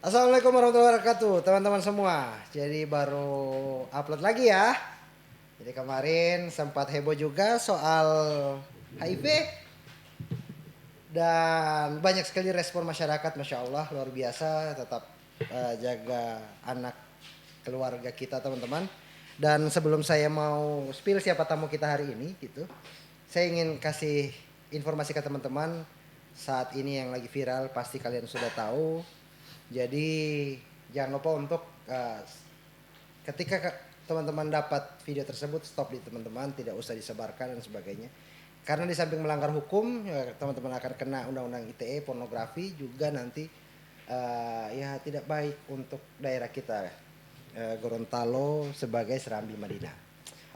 Assalamualaikum warahmatullahi wabarakatuh, teman-teman semua. Jadi baru upload lagi ya. Jadi kemarin sempat heboh juga soal HIV dan banyak sekali respon masyarakat, masya Allah luar biasa. Tetap jaga anak keluarga kita teman-teman. Dan sebelum saya mau spill siapa tamu kita hari ini gitu, saya ingin kasih informasi ke teman-teman. Saat ini yang lagi viral pasti kalian sudah tahu. Jadi jangan lupa untuk ketika teman-teman dapat video tersebut, stop di teman-teman, tidak usah disebarkan dan sebagainya. Karena di samping melanggar hukum, ya, teman-teman akan kena undang-undang ITE pornografi juga nanti ya tidak baik untuk daerah kita Gorontalo sebagai Serambi Madinah.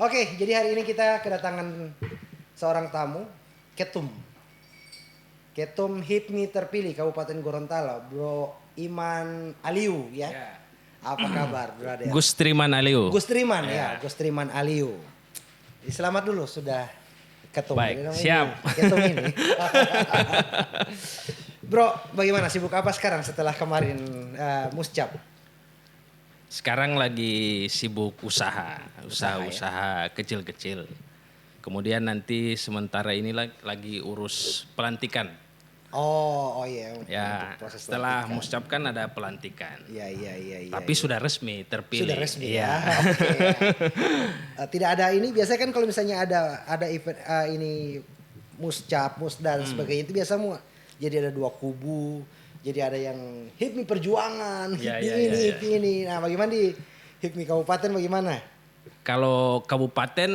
Oke, jadi hari ini kita kedatangan seorang tamu, Ketum. Ketum HIPMI terpilih Kabupaten Gorontalo, Bro Iman Aliu ya. Apa kabar, brother? Gustriman Aliu. Gustriman ya, Gustriman Aliu. Selamat dulu sudah ketum. Baik, siap. Ketum ini. Bro, bagaimana, sibuk apa sekarang setelah kemarin muscap? Sekarang lagi sibuk usaha kecil-kecil. Kemudian nanti sementara ini lagi urus pelantikan. Oh iya. Ya, setelah muscap kan ada pelantikan. Iya. Tapi sudah resmi terpilih. Sudah resmi ya. Okay. Tidak ada ini, biasanya kan kalau misalnya ada event ini muscap, musda dan sebagainya itu biasa semua. Jadi ada dua kubu. Jadi ada yang HIPMI perjuangan, HIPMI ini. Nah, bagaimana di HIPMI Kabupaten bagaimana? Kalau kabupaten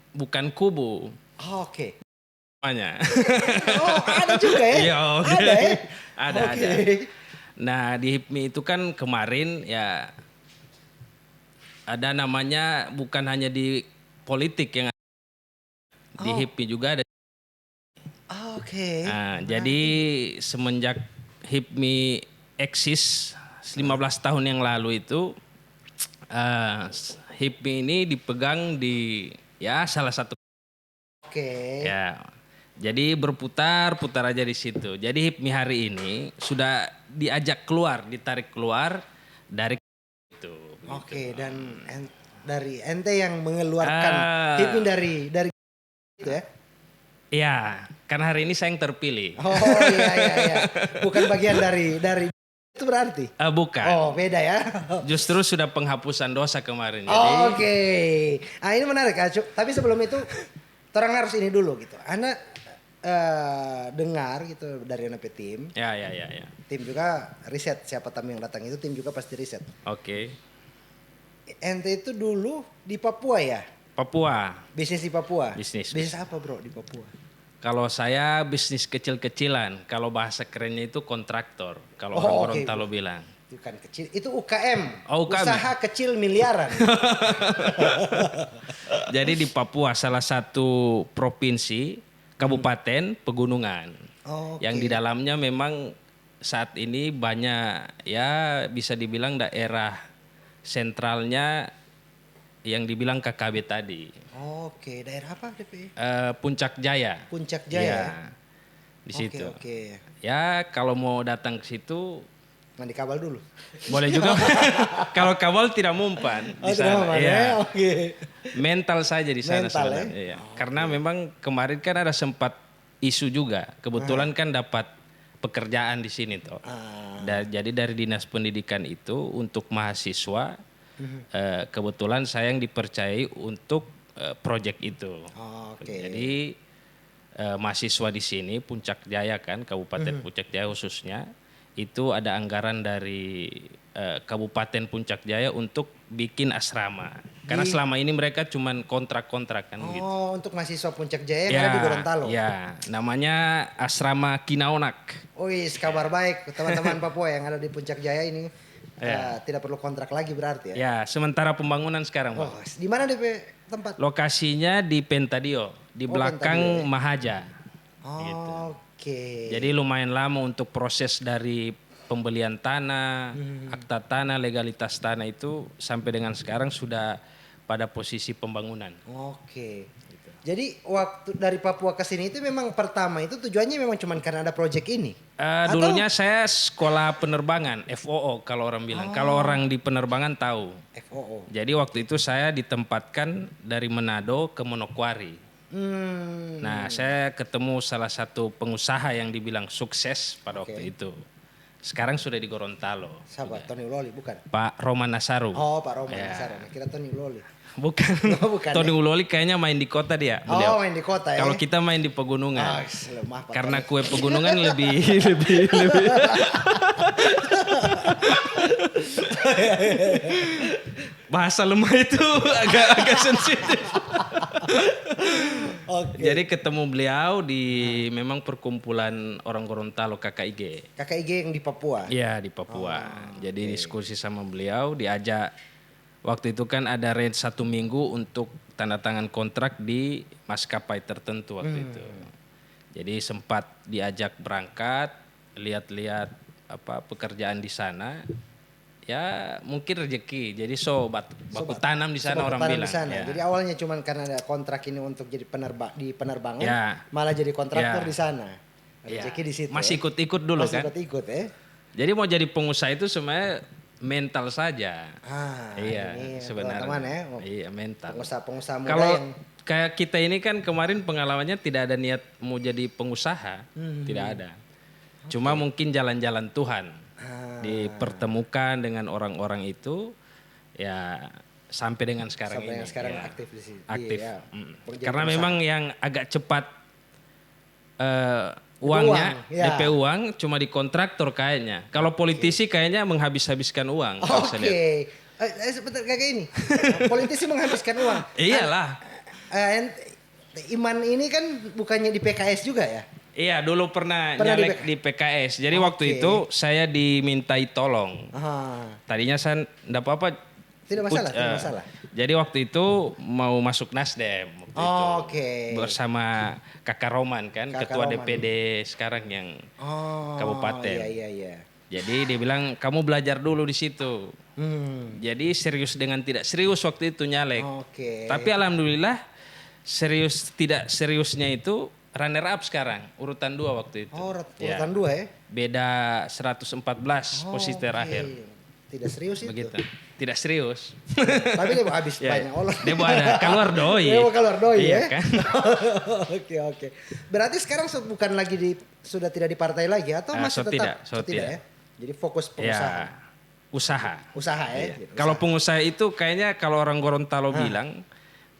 bukan kubu. Oh, oke. Namanya. Oh, ada juga ya? Iya, okay. Ada ya? Ada. Nah, di HIPMI itu kan kemarin ya ada namanya, bukan hanya di politik yang di HIPMI juga ada. Oke. Nah, jadi semenjak HIPMI eksis 15 tahun yang lalu itu, HIPMI ini dipegang di salah satu. Oke. Ya. Jadi berputar aja di situ. Jadi HIPMI hari ini sudah diajak keluar, ditarik keluar dari itu. Oke, dan dari ente yang mengeluarkan HIPMI dari itu ya? Iya, karena hari ini saya yang terpilih. Oh iya. Bukan bagian dari itu berarti? Bukan. Oh, beda ya. Justru sudah penghapusan dosa kemarin. Oke. Ah, ini menarik, tapi sebelum itu orang harus ini dulu gitu. Anda dengar gitu dari NP tim. Ya. Tim juga riset, siapa tamu yang datang itu tim juga pasti riset. Oke. Ente itu dulu di Papua ya? Papua. Bisnis di Papua? Bisnis apa bro di Papua? Kalau saya bisnis kecil-kecilan, kalau bahasa kerennya itu kontraktor. Kalau orang Gorontalo bilang. Bukan kecil, itu UKM. Oh, UKM. Usaha kecil miliaran. Jadi di Papua salah satu provinsi, kabupaten pegunungan. Yang di dalamnya memang saat ini banyak ya bisa dibilang daerah sentralnya yang dibilang KKB tadi. Oke, daerah apa DP? Puncak Jaya. Puncak Jaya. Ya, di situ. Oke. Ya kalau mau datang ke situ Mandi kabal dulu. boleh juga. Kalau kabal tidak mempan di sana. Ya. Oke. Mental saja di sana sebenarnya. Ya? Ya. Karena memang kemarin kan ada sempat isu juga. Kebetulan kan dapat pekerjaan di sini toh. Jadi dari Dinas Pendidikan itu untuk mahasiswa, kebetulan saya yang dipercayai untuk proyek itu. Jadi mahasiswa di sini Puncak Jaya kan, Kabupaten Puncak Jaya khususnya, itu ada anggaran dari Kabupaten Puncak Jaya untuk bikin asrama. Karena selama ini mereka cuman kontrak-kontrak kan gitu. Oh, untuk mahasiswa Puncak Jaya yang ada di Gorontalo. Ya, namanya Asrama Kinaonak. Wih, kabar baik teman-teman Papua yang ada di Puncak Jaya ini. Tidak perlu kontrak lagi berarti ya? Ya, sementara pembangunan sekarang. Oh, di mana DP tempat? Lokasinya di Pentadio, di belakang Mahaja. Gitu. Oke. Jadi lumayan lama untuk proses dari pembelian tanah, akta tanah, legalitas tanah itu sampai dengan sekarang sudah pada posisi pembangunan. Oke. Jadi waktu dari Papua ke sini itu memang pertama itu tujuannya memang cuma karena ada proyek ini. Dulunya saya sekolah penerbangan, FOO kalau orang bilang. Kalau orang di penerbangan tahu. FOO. Jadi waktu itu saya ditempatkan dari Manado ke Manokwari. Nah, saya ketemu salah satu pengusaha yang dibilang sukses pada waktu itu. Sekarang sudah di Gorontalo. Siapa? Tony Uloli bukan? Pak Roman Nasaru. Oh, Pak Roman Nasaru. Kira Tony Uloli. Bukan. Bukan. Tony Uloli kayaknya main di kota dia. Oh, main di kota ya. Kalau kita main di pegunungan. Lemah, Pak Karena Tony. kue pegunungan lebih bahasa lemah itu agak sensitif. Jadi ketemu beliau di memang perkumpulan orang Gorontalo KKIG. KKIG yang di Papua. Iya di Papua. Jadi diskusi sama beliau, diajak waktu itu kan ada range 1 minggu untuk tanda tangan kontrak di maskapai tertentu waktu itu. Jadi sempat diajak berangkat, lihat-lihat pekerjaan di sana. Ya mungkin rezeki. Jadi baku tanam di sana orang bilang. Ya. Jadi awalnya cuman karena ada kontrak ini untuk jadi di penerbangan, ya. malah jadi kontraktor di sana. Rezeki di situ. Masih ikut-ikut dulu kan. Masih ikut-ikut ya. Jadi mau jadi pengusaha itu sebenarnya mental saja. Iya, ini sebenarnya. Teman ya. Iya mental. Pengusaha muda kalau yang kayak kita ini kan kemarin pengalamannya tidak ada niat mau jadi pengusaha, tidak ada. Cuma mungkin jalan-jalan Tuhan. Dipertemukan dengan orang-orang itu ya sampai dengan sekarang ini. Sekarang ya, aktif di sini. Aktif. Iya. Karena memang yang agak cepat uangnya DP uang cuma di kontraktor kayaknya. Kalau politisi kayaknya menghabis-habiskan uang. Oke. Sebentar kayak ini. Politisi menghabiskan uang. Iyalah. Iman ini kan bukannya di PKS juga ya? Iya, dulu pernah nyalek di PKS. Jadi waktu itu saya dimintai tolong. Tadinya saya enggak apa-apa. Tidak masalah. Jadi waktu itu mau masuk Nasdem waktu itu. Bersama Kakak Roman kan, Ketua Roman. DPD sekarang yang kabupaten. Iya. Jadi dia bilang kamu belajar dulu di situ. Jadi serius dengan tidak serius waktu itu nyalek. Tapi alhamdulillah tidak seriusnya itu runner up sekarang, urutan 2 waktu itu. Urutan 2 ya? Beda 114 posisi terakhir. Tidak serius itu? Begitu. Tidak serius. Tapi dia mau habis banyak orang. Dia mau ada keluar doi. Dia mau keluar doi ya? Kan? Oke. Berarti sekarang bukan lagi sudah tidak di partai lagi atau masih tetap? Tidak ya? Jadi fokus pengusaha. Usaha ya? Iya. Kalau pengusaha itu kayaknya kalau orang Gorontalo bilang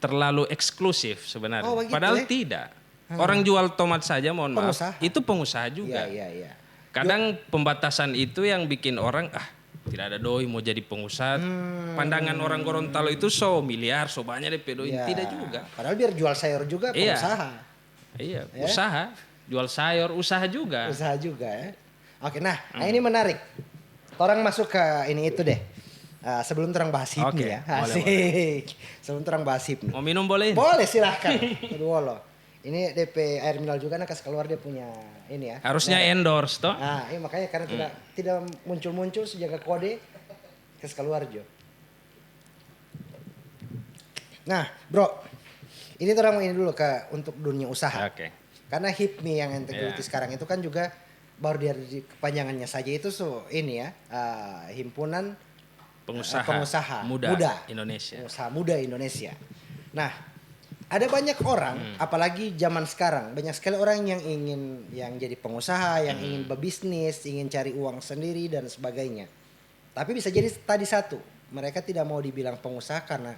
terlalu eksklusif sebenarnya. Padahal tidak. Orang jual tomat saja mohon maaf, itu pengusaha juga. Iya. Kadang pembatasan itu yang bikin orang tidak ada doi mau jadi pengusaha. Pandangan orang Gorontalo itu miliar, banyak DP doi. Tidak juga. Padahal biar jual sayur juga pengusaha. Iya, usaha. Jual sayur, usaha juga. Usaha juga ya. Oke, nah ini menarik. Orang masuk ke ini itu deh. Sebelum terang bahas HIP nih ya. Asik. Sebelum terang bahas HIP nih. Mau minum boleh? Boleh silahkan. Aduh loh. Ini DP air mineral juga kas keluar dia punya ini ya. Harusnya endorse toh. Ini makanya karena tidak muncul-muncul sejak kode kas keluar Jo. Nah, Bro. Ini orang ini dulu untuk dunia usaha. Karena HIPMI yang integriti sekarang itu kan juga baru dari kepanjangannya saja itu ini ya, himpunan pengusaha muda Indonesia. Pengusaha muda Indonesia. Nah, ada banyak orang, apalagi zaman sekarang, banyak sekali orang yang jadi pengusaha, yang ingin berbisnis, ingin cari uang sendiri dan sebagainya. Tapi bisa jadi tadi satu, mereka tidak mau dibilang pengusaha karena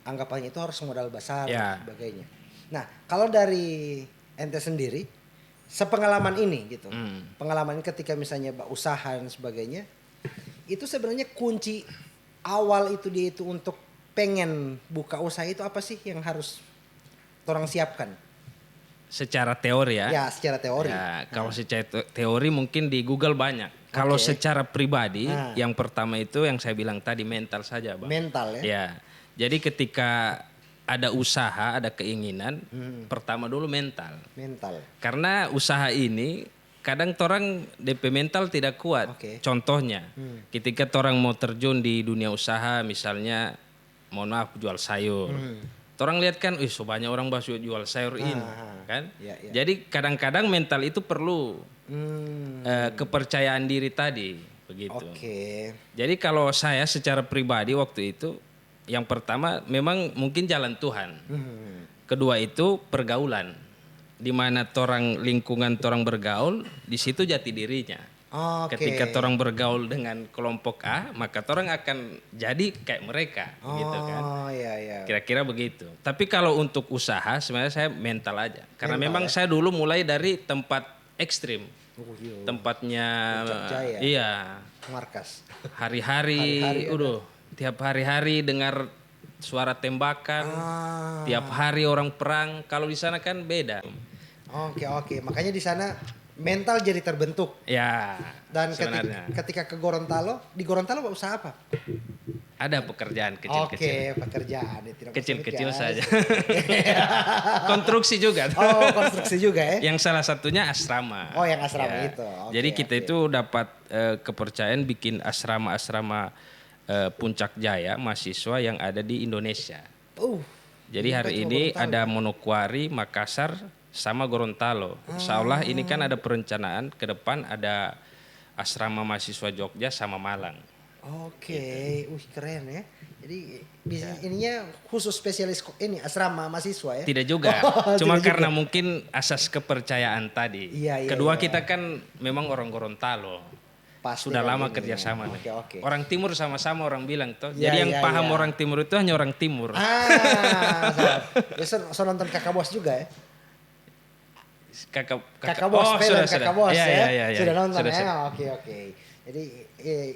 anggapannya itu harus modal besar dan sebagainya. Nah, kalau dari ente sendiri, sepengalaman ini gitu, pengalaman ketika misalnya usaha dan sebagainya, itu sebenarnya kunci awal itu dia itu untuk pengen buka usaha itu apa sih yang harus orang siapkan? Secara teori ya? Ya, secara teori. Ya, kalau secara teori mungkin di Google banyak. Kalau secara pribadi, yang pertama itu yang saya bilang tadi mental saja, Bang. Mental ya? Ya, jadi ketika ada usaha, ada keinginan, pertama dulu mental. Mental. Karena usaha ini kadang orang DP mental tidak kuat. Contohnya, ketika orang mau terjun di dunia usaha, misalnya, mohon maaf jual sayur. Orang lihat kan, banyak orang jual sayur ini, kan? Jadi kadang-kadang mental itu perlu kepercayaan diri tadi begitu. Oke. Jadi kalau saya secara pribadi waktu itu yang pertama memang mungkin jalan Tuhan. Kedua itu pergaulan. Di mana torang lingkungan torang bergaul, di situ jati dirinya. Oke. Ketika torang bergaul dengan kelompok A, maka torang akan jadi kayak mereka, gitu kan. Oh iya iya. Kira-kira begitu. Tapi kalau untuk usaha sebenarnya saya mental aja. Karena memang saya dulu mulai dari tempat ekstrim. Iya. Tempatnya Puncak Jaya. iya. Markas. Hari-hari tiap hari-hari dengar suara tembakan. Tiap hari orang perang. Kalau di sana kan beda. Oke. Makanya di sana mental jadi terbentuk. Ya. Dan sebenarnya ketika ke Gorontalo, di Gorontalo usaha apa? ada pekerjaan kecil-kecil. Oke, pekerjaan. Tidak Kecil-kecil bekerja. saja. Konstruksi juga. Oh, konstruksi juga ya. Yang salah satunya asrama. Oh, yang asrama Ya. itu. Oke, Jadi kita itu dapat kepercayaan bikin asrama-asrama Puncak Jaya mahasiswa yang ada di Indonesia. Jadi hari ini ada Manokwari, Makassar, sama Gorontalo. Insya Allah ini kan ada perencanaan ke depan ada asrama mahasiswa Jogja sama Malang. Oke, keren ya. Jadi ininya khusus spesialis ini asrama mahasiswa ya? Tidak juga, cuma tidak karena juga. mungkin asas kepercayaan tadi. Iya, Kedua iya. kita kan memang orang Gorontalo. Pasti Sudah kan lama ini. kerjasama. Oke. Orang Timur sama-sama orang bilang toh. Iya, Jadi yang iya, paham iya. orang Timur itu hanya orang Timur. Ya, so nonton Kakak Bos juga ya? Kakak Oh, Bos, film sudah, Kakak sudah. Bos Iya, ya? iya, iya, Sudah iya. nonton Sudah, ya? sudah. Oke. Jadi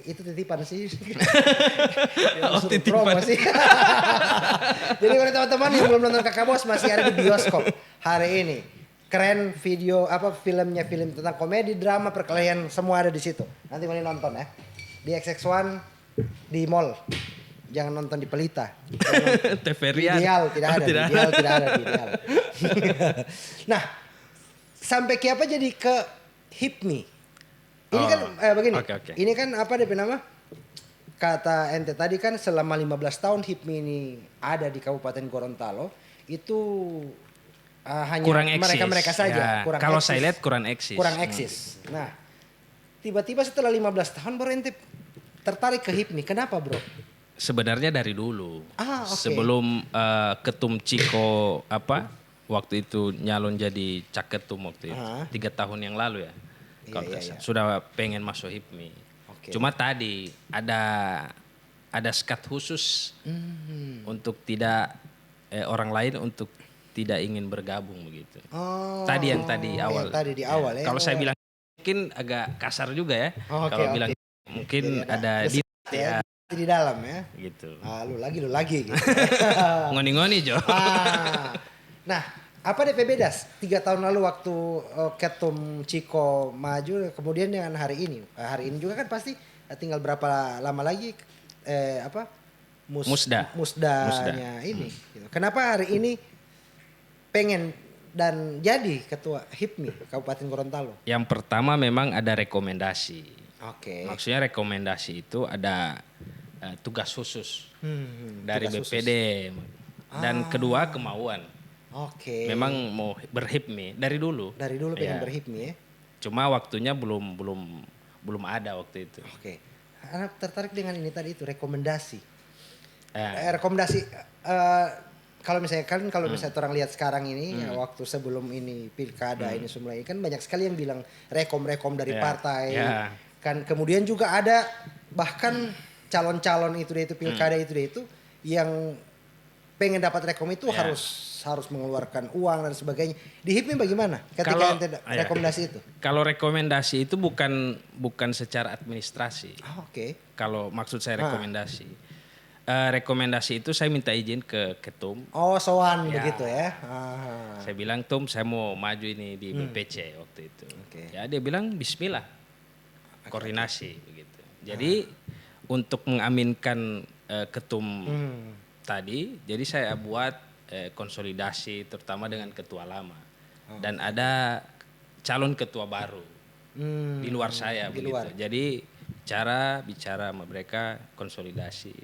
itu titipan sih. Oh, Suruh titipan. promo sih. Jadi buat teman-teman yang belum nonton Kakak Bos masih ada di bioskop hari ini. Keren video film tentang komedi, drama, perkelahian semua ada di situ. Nanti mari nonton ya. Di XX1 di mall. Jangan nonton di Pelita. Teverian. Ideal tidak ada. Oh, tidak. Di Ideal tidak ada di Ideal. Nah, sampai ke apa jadi ke HIPMI. Ini kan begini. Oke. Ini kan apa DP nama? Kata ente tadi kan selama 15 tahun HIPMI ini ada di Kabupaten Gorontalo itu hanya Kurang eksis. mereka saja. Ya, kalau saya lihat kurang eksis. Kurang eksis. Nah, tiba-tiba setelah 15 tahun baru ente tertarik ke HIPMI. Kenapa, Bro? Sebenarnya dari dulu. Oke. Sebelum Ketum Ciko waktu itu nyalon jadi Caketum waktu itu. 3 tahun yang lalu ya. Kalau tidak salah. Sudah pengen masuk HIPMI. Oke. Cuma tadi ada sekat khusus untuk tidak orang lain untuk tidak ingin bergabung begitu. Tadi yang awal. Yang tadi di awal ya. Kalau saya bilang mungkin agak kasar juga ya. Oke, Kalau oke. bilang mungkin Jadi ada di ya, di dalam ya. gitu. Lu lagi gitu. Ngoni-ngoni Jo. Nah, apa DP beda 3 tahun lalu waktu Ketum Ciko maju kemudian dengan hari ini? Hari ini juga kan pasti tinggal berapa lama lagi musdanya ini. Gitu. Kenapa hari ini pengen dan jadi ketua HIPMI Kabupaten Gorontalo? Yang pertama memang ada rekomendasi. Oke. Maksudnya rekomendasi itu ada tugas khusus dari tugas BPD dan kedua kemauan. Oke. Memang mau berhipmi dari dulu. Dari dulu pengen Ya. berhipmi ya. Cuma waktunya belum ada waktu itu. Oke. Anak tertarik dengan ini tadi itu rekomendasi. Ya. Rekomendasi kalau misalnya orang lihat sekarang ini waktu sebelum ini pilkada ini semua ini kan banyak sekali yang bilang rekom dari Ya. partai. Ya. Kan kemudian juga ada bahkan calon-calon itu pilkada itu yang pengen dapat rekom itu Ya. harus mengeluarkan uang dan sebagainya. Di HIPMI bagaimana ketika ente rekomendasi itu? Kalau rekomendasi itu bukan secara administrasi. Oke. Kalau maksud saya rekomendasi. Rekomendasi itu saya minta izin ke Ketum. Oh, sowan Ya. begitu ya. Saya bilang, Tum, saya mau maju ini di BPC waktu itu. Oke. Ya dia bilang, Bismillah, koordinasi begitu. Jadi untuk mengaminkan Ketum tadi, jadi saya buat konsolidasi terutama dengan ketua lama dan ada calon ketua baru di luar saya di begitu. luar. Jadi bicara sama mereka konsolidasi.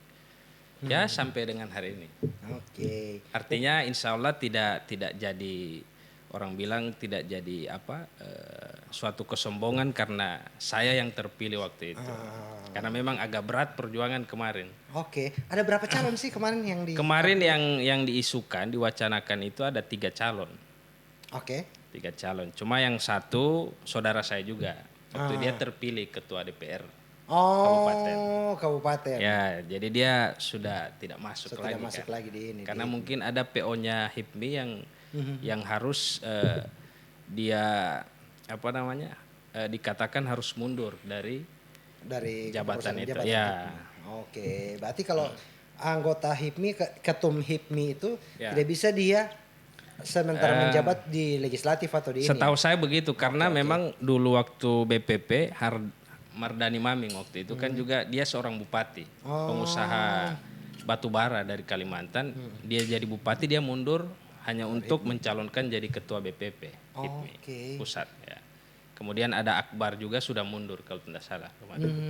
Ya sampai dengan hari ini. Oke. Artinya insya Allah tidak jadi orang bilang tidak jadi suatu kesombongan karena saya yang terpilih waktu itu. Karena memang agak berat perjuangan kemarin. Oke, ada berapa calon sih kemarin yang di? Kemarin yang diisukan, diwacanakan itu ada 3 calon. Oke. 3 calon. Cuma yang satu saudara saya juga. Waktu dia terpilih ketua DPR. Kabupaten. Ya, jadi dia sudah tidak masuk lagi. Tidak masuk lagi di ini. Karena mungkin ada PO-nya HIPMI yang harus dia dikatakan harus mundur dari jabatan itu. Ya. Oke, berarti kalau anggota HIPMI, ketum HIPMI itu Ya. tidak bisa dia sementara menjabat di legislatif atau di ini. Setahu saya begitu karena memang dulu waktu BPP Mardani Maming waktu itu kan juga dia seorang bupati, pengusaha batubara dari Kalimantan. Dia jadi bupati, dia mundur hanya untuk mencalonkan jadi ketua BPP HIPMI pusat. Ya. Kemudian ada Akbar juga sudah mundur kalau tidak salah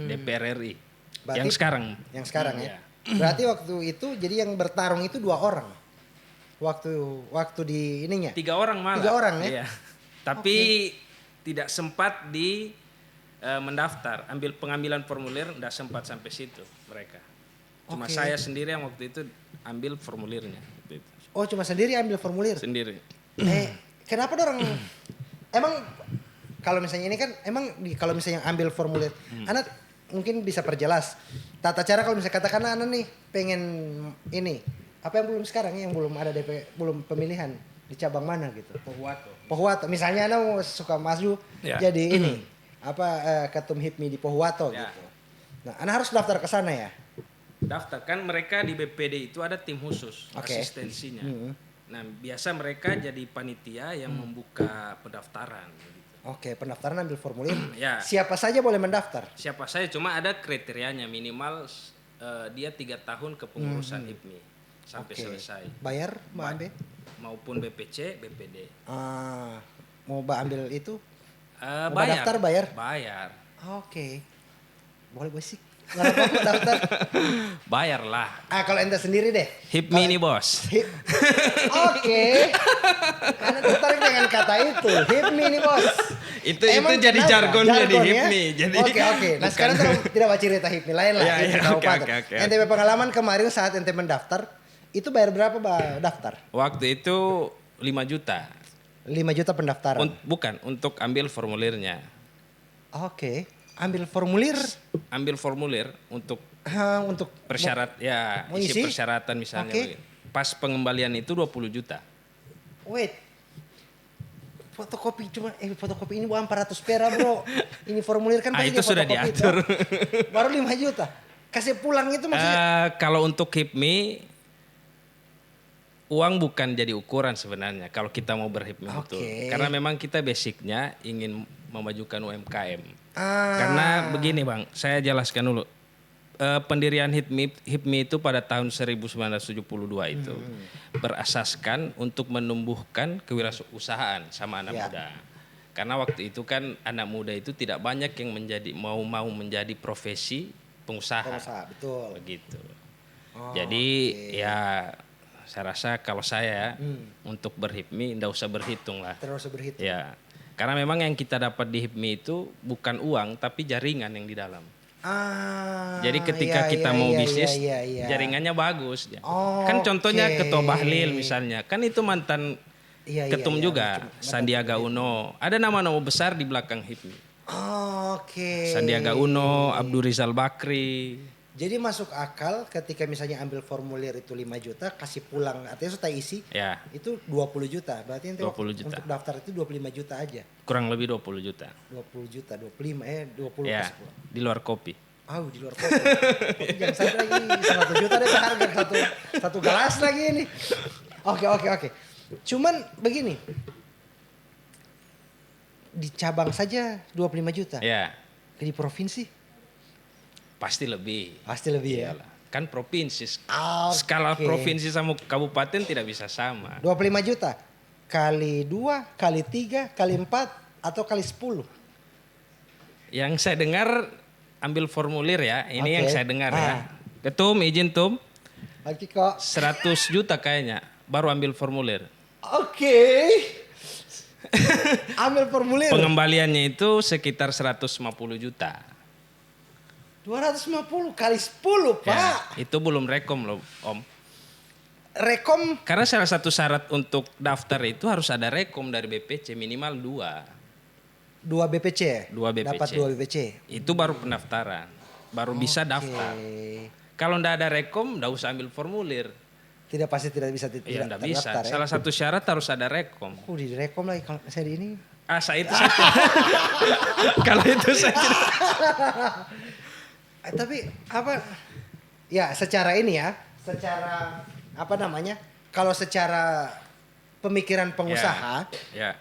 DPR RI. Berarti, yang sekarang. Yang sekarang ya. Berarti waktu itu jadi yang bertarung itu 2 orang. Waktu di ininya. 3 orang malah. 3 orang ya. Iya. Tapi tidak sempat mendaftar, ambil pengambilan formulir, tidak sempat sampai situ mereka. Cuma saya sendiri yang waktu itu ambil formulirnya. Oh, cuma sendiri ambil formulir? Sendiri. Kenapa orang emang kalau misalnya ini kan emang kalau misalnya ambil formulir, anak mungkin bisa perjelas tata cara kalau misalnya katakan anak nih pengen ini apa yang belum sekarang yang belum ada belum pemilihan di cabang mana gitu. Pohuwato. Misalnya anak suka maju jadi ini ketum HIPMI di Pohuwato gitu. Nah, anak harus daftar ke sana ya. Daftar kan mereka di BPD itu ada tim khusus asistensinya. Nah, biasa mereka jadi panitia yang membuka pendaftaran. Oke, pendaftaran ambil formulir. Ya. Siapa saja boleh mendaftar? Siapa saja, cuma ada kriterianya minimal dia 3 tahun kepengurusan HIPMI sampai selesai. Bayar Mbak Ambe? Maupun BPC, BPD. Mau Mbak ambil itu? Bayar. Daftar bayar? Bayar. Oke. Boleh sih. Nggak apa-apa daftar. Bayarlah. Kalau ente sendiri deh. HIPMI ini bos. Oke. Karena tertarik dengan kata itu. HIPMI ini bos. Itu jadi jargonnya di HIPMI. Ya? Oke. Nah sekarang tidak baca cerita HIPMI lain lah. Oke. Ente pengalaman kemarin saat ente mendaftar, itu bayar berapa daftar? Waktu itu 5 juta. 5 juta pendaftaran? Bukan, untuk ambil formulirnya. Oke. Ambil formulir untuk isi isi persyaratan misalnya. Pas pengembalian itu 20 juta. Wait. Fotokopi ini bukan 400 perak bro. Ini formulir kan itu sudah diatur. Baru 5 juta. Kasih pulang itu maksudnya? Kalau untuk HIPMI uang bukan jadi ukuran sebenarnya kalau kita mau berHIPMI betul. Karena memang kita basicnya ingin memajukan UMKM. Karena begini Bang, saya jelaskan dulu. Pendirian HIPMI itu pada tahun 1972 itu berasaskan untuk menumbuhkan kewirausahaan sama anak muda. Karena waktu itu kan anak muda itu tidak banyak yang mau menjadi profesi pengusaha. Betul. Begitu. Jadi ya saya rasa kalau saya untuk berHIPMI tidak usah berhitung lah. Tidak usah berhitung. Ya. Karena memang yang kita dapat di HIPMI itu bukan uang tapi jaringan yang di dalam. Jadi ketika kita mau bisnis jaringannya bagus. Kan contohnya Ketua Bahlil misalnya. Kan itu mantan ketum juga. Sandiaga Uno. Ada nama-nama besar di belakang HIPMI. Sandiaga Uno, Abdul Rizal Bakri. Jadi masuk akal ketika misalnya ambil formulir itu 5 juta, kasih pulang artinya sudah isi, itu 20 juta. Berarti nanti 20 juta. Untuk daftar itu 25 juta aja. Kurang lebih 20 juta. 20 juta, 25 20 ya, kasih pulang. Di luar kopi. Di luar kopi. Jangan sampai lagi 1 juta deh harga satu gelas lagi ini. Oke. Cuman begini. Di cabang saja 25 juta. Ya. Di provinsi? Pasti lebih. Ya. Kan provinsi. Skala provinsi sama kabupaten tidak bisa sama. 25 juta. Kali 2, kali 3, kali 4, atau kali 10? Yang saya dengar ambil formulir ya. Ini yang saya dengar ya. Ketum, izin Tum. Oke kok. 100 juta kayaknya. Baru ambil formulir. Oke. Ambil formulir. Pengembaliannya itu sekitar 150 juta. 250 kali 10, Pak. Ya, itu belum rekom loh, Om. Rekom Karena salah satu syarat untuk daftar itu harus ada rekom dari BPC minimal 2. 2 BPC. 2 BPC. Dapat 2 BPC. Itu baru pendaftaran. Baru bisa daftar. Kalau ndak ada rekom, ndak usah ambil formulir. Tidak pasti tidak bisa Iya, ndak bisa. terdaftar, Salah satu syarat harus ada rekom. di rekom lagi kalau saya di ini. Saya itu saya kalau itu saya tidak. Tapi apa? Ya secara ini ya, secara apa namanya? Kalau secara pemikiran pengusaha, Ya.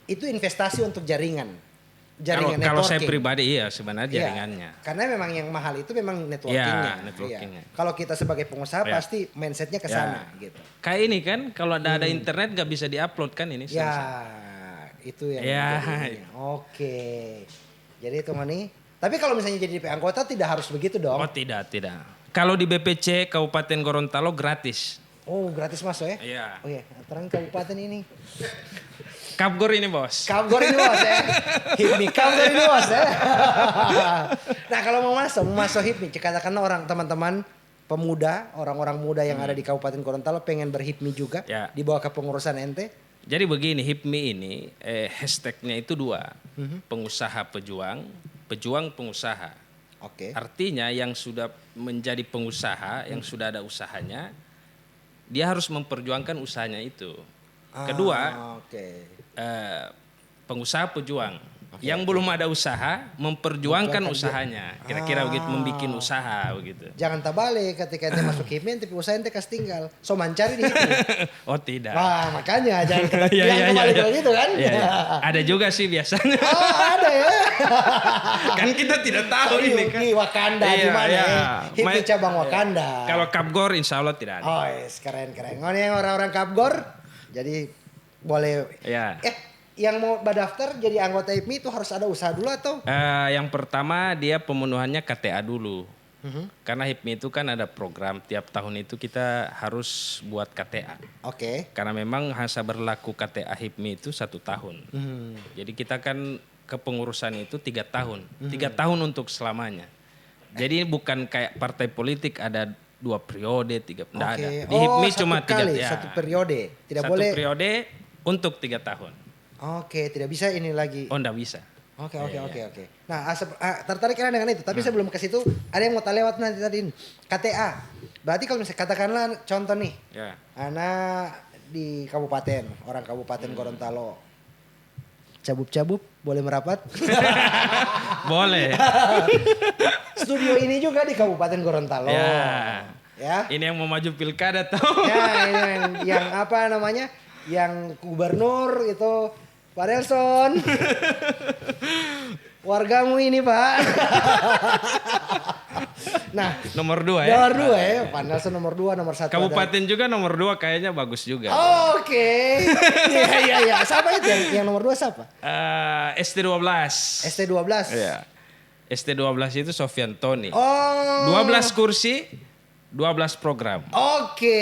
itu investasi untuk jaringan Kalau saya networking. pribadi iya sebenarnya Iya, jaringannya. karena memang yang mahal itu memang networkingnya. Ya, networkingnya. Iya. Kalau kita sebagai pengusaha Ya. pasti mindsetnya ke sana gitu. Kayak ini kan kalau ada internet nggak bisa diupload kan ini. Ya, itu yang Ya. menjadi ini. Oke. Jadi itu nih. Tapi kalau misalnya jadi DP anggota tidak harus begitu dong. Oh tidak. Kalau di BPC Kabupaten Gorontalo gratis. Oh, gratis masuk ya? Iya. Oh iya, terang kabupaten ini. Kapgor ini bos. Kapgor ini bos ya. HIPMI Kapgor ini bos ya. Nah kalau mau masuk HIPMI, katakanlah orang teman-teman pemuda, orang-orang muda yang ada di Kabupaten Gorontalo pengen berHIPMI juga Ya. di bawah kepengurusan ente. Jadi begini HIPMI ini hashtagnya itu 2. Pengusaha pejuang, pejuang pengusaha. Oke. Artinya yang sudah menjadi pengusaha, yang sudah ada usahanya, dia harus memperjuangkan usahanya itu. Kedua, Oke. pengusaha pejuang. Yang belum ada usaha, memperjuangkan usahanya. Kira-kira begitu, membikin usaha begitu. Jangan tabalik ketika ente masuk HIPMI, ente usaha ente kas tinggal. So mancari di HIPMI. Oh tidak. Wah makanya jangan Iya, kebalik begitu kan. Iya, iya. Ada juga sih biasanya. Oh ada ya. Kan kita tidak tahu ini kan. Di Wakanda Iya, di mana iya. ya? HIPMI Ma- cabang Wakanda. Kalau Kapgor insya Allah tidak ada. Oh yes, keren. Ini orang-orang Kapgor, jadi boleh. Ya. Yang mau daftar jadi anggota HIPMI itu harus ada usaha dulu atau? Yang pertama dia pemenuhannya KTA dulu. Karena HIPMI itu kan ada program tiap tahun itu kita harus buat KTA. Oke. Karena memang masa berlaku KTA HIPMI itu 1 tahun. Jadi kita kan kepengurusan itu 3 tahun. 3 tahun untuk selamanya. Jadi bukan kayak partai politik ada 2 periode, 3 tidak ada. Di HIPMI cuma 3 kali, satu periode. Tidak satu boleh. periode untuk 3 tahun. Oke, tidak bisa ini lagi. Oh enggak bisa. Oke. Nah, tertarik kan dengan itu. Tapi sebelum ke situ, ada yang mau lewat nanti tadi. KTA. Berarti kalau misalnya katakanlah contoh nih. Ya. Anak di kabupaten, orang kabupaten Gorontalo. Cabut-cabut boleh merapat. Boleh. Studio ini juga di Kabupaten Gorontalo. Ya. Ini yang mau maju pilkada tahu. Ya, ini yang apa namanya? Yang gubernur itu Pak Nelson. Wargamu ini, Pak. Nah, Nomor 2 ya. nomor 2 ya. Pak Nelson nomor 2, nomor 1. Kabupaten juga nomor 2 kayaknya bagus juga. Oke. Iya. Siapa itu yang nomor 2 siapa? ST12. ST12. Iya. ST12 itu Sofian Toni. Oh. 12 kursi, 12 program. Oke.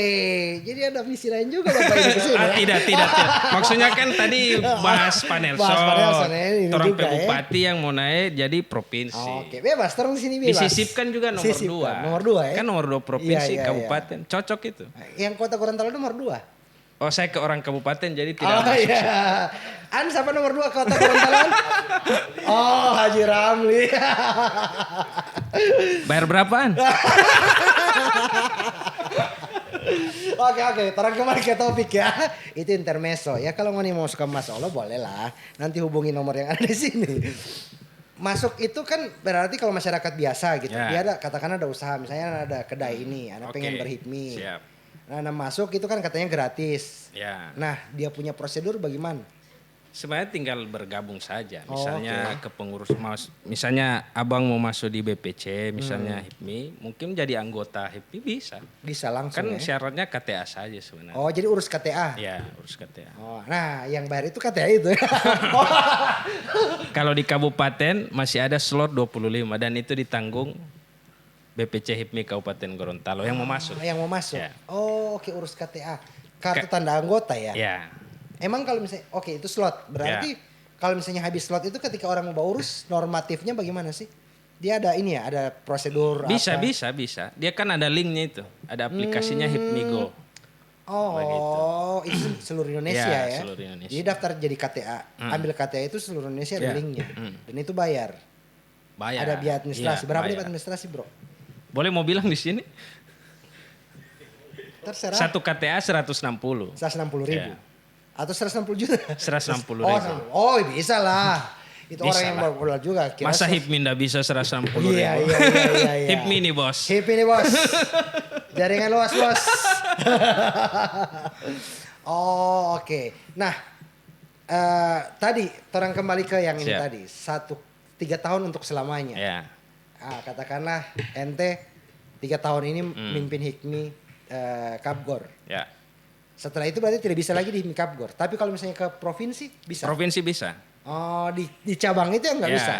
Jadi ada misi lain juga Bapak ini kesini ya? Tidak. Maksudnya kan tadi bahas Pak Nelson. Bahas Pak Nelson ya, ini Orang juga, bupati yang mau naik jadi provinsi. Oke, bebas terus di sini bebas. Disisipkan juga nomor 2. Sisipkan, nomor 2 ya. Kan nomor 2 provinsi, Iya. kabupaten. Cocok itu. Yang kota Gorontalo nomor 2. Oh saya ke orang kabupaten jadi tidak Oh masuk. iya. Siapa nomor 2 kota Gorontalo? Oh, Haji Ramli. Bayar berapaan? Oke, terang kembali ke topik ya. Itu intermezzo ya. Kalau mau suka Mas Olo boleh lah. Nanti hubungi nomor yang ada di sini. Masuk itu kan berarti kalau masyarakat biasa gitu. Ya. Dia ada katakan ada usaha, misalnya ada kedai ini, anak Oke, pengen berHIPMI. siap. Nah, masuk itu kan katanya gratis. Ya. Nah, dia punya prosedur bagaimana? Sebenarnya tinggal bergabung saja. Oh, Misalnya ke pengurus, misalnya abang mau masuk di BPC, misalnya HIPMI, mungkin jadi anggota HIPMI bisa. Bisa langsung Kan ya. syaratnya KTA saja sebenarnya. Oh, jadi urus KTA. Ya, urus KTA. Oh, nah yang bayar itu KTA itu. Kalau di kabupaten masih ada slot 25 dan itu ditanggung BPC HIPMI Kabupaten Gorontalo yang mau masuk. Yang mau masuk. Ya. Oh, oke urus KTA. Kartu tanda anggota ya. Ya. Emang kalau misalnya oke itu slot, berarti kalau misalnya habis slot itu ketika orang mau urus normatifnya bagaimana sih? Dia ada ini ya, ada prosedur Bisa, apa? bisa. Dia kan ada linknya itu, ada aplikasinya HIPMI Go. Oh, itu seluruh Indonesia Ya, ya. seluruh Indonesia. Jadi daftar jadi KTA, ambil KTA itu seluruh Indonesia ada Ya. linknya, dan itu bayar. Bayar. Ada biaya administrasi. Iya, Berapa bayar. dia administrasi bro? Boleh mau bilang di sini? Terserah. Satu KTA 160. 160.000 Ya. atau 160 juta. 160.000. Oh bisa lah. Itu Bisa orang yang lah. baru juga. Kira Masa HIPMI ndak bisa 160.000? Iya. HIPMI nih bos. Hip ini bos. Jaringan luas bos. Oh oke. Nah tadi orang kembali ke yang ini Siap. tadi 3 tahun untuk selamanya. Ya. Katakanlah ente 3 tahun ini mimpin HIPMI Kapgor. Ya. Setelah itu berarti tidak bisa lagi di HIPMI Kapgor. Tapi kalau misalnya ke provinsi bisa. Provinsi bisa. Oh di cabang itu yang nggak Ya. bisa.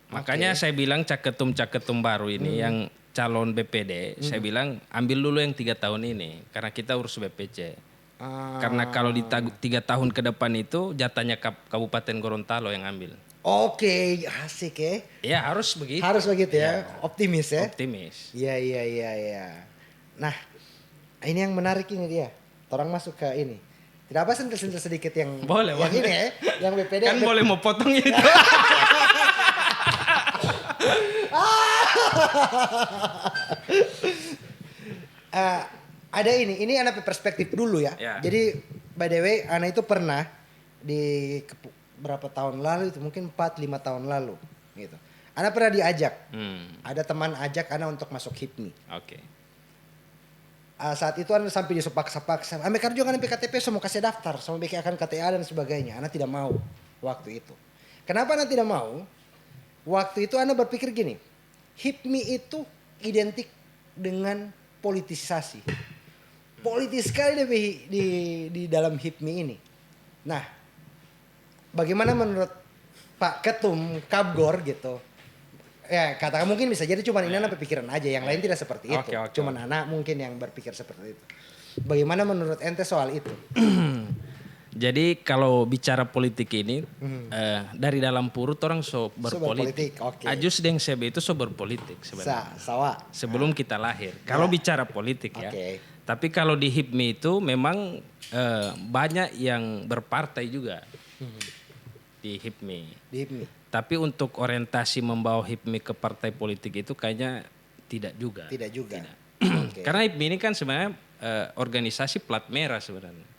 Makanya saya bilang caketum baru ini yang calon BPD, saya bilang ambil dulu yang 3 tahun ini karena kita urus BPC. Karena kalau di 3 tahun ke depan itu jatahnya Kabupaten Gorontalo yang ambil. Oke, asik ya. Ya harus begitu. Harus begitu ya. Optimis ya. Optimis. Iya. Nah, ini yang menarik ini dia. Orang masuk ke ini. Tidak apa sentil-sentil sedikit yang Boleh, yang boleh. ini ya, yang BPD. Kan boleh mau potong itu. Ada ini anak perspektif dulu ya. Ya. Jadi by the way, anak itu pernah di berapa tahun lalu itu mungkin 4-5 tahun lalu gitu. Anak pernah diajak. Ada teman ajak anak untuk masuk HIPMI. Oke. Saat itu anak sampai disepak-sepak. Ambil kerja kan PKTP semua kasih daftar sama BK akan KTA dan sebagainya. Anak tidak mau waktu itu. Kenapa anak tidak mau? Waktu itu anak berpikir gini. HIPMI itu identik dengan politisasi. Politis sekali di dalam HIPMI ini. Nah, bagaimana menurut Pak Ketum Kapgor gitu? Ya katakan mungkin bisa jadi cuma ini anak pikiran aja, yang lain tidak seperti itu. Oke. Cuman anak mungkin yang berpikir seperti itu. Bagaimana menurut ente soal itu? Jadi kalau bicara politik ini dari dalam purut orang berpolitik, berpolitik. oke. Ajus Deng Sebe itu berpolitik sebenarnya. Sawa. Sebelum kita lahir. Kalau bicara politik ya. Oke. Tapi kalau di HIPMI itu memang banyak yang berpartai juga di HIPMI. Di HIPMI. Tapi untuk orientasi membawa HIPMI ke partai politik itu kayaknya tidak juga. Tidak juga. Oke. Karena HIPMI ini kan sebenarnya organisasi plat merah sebenarnya.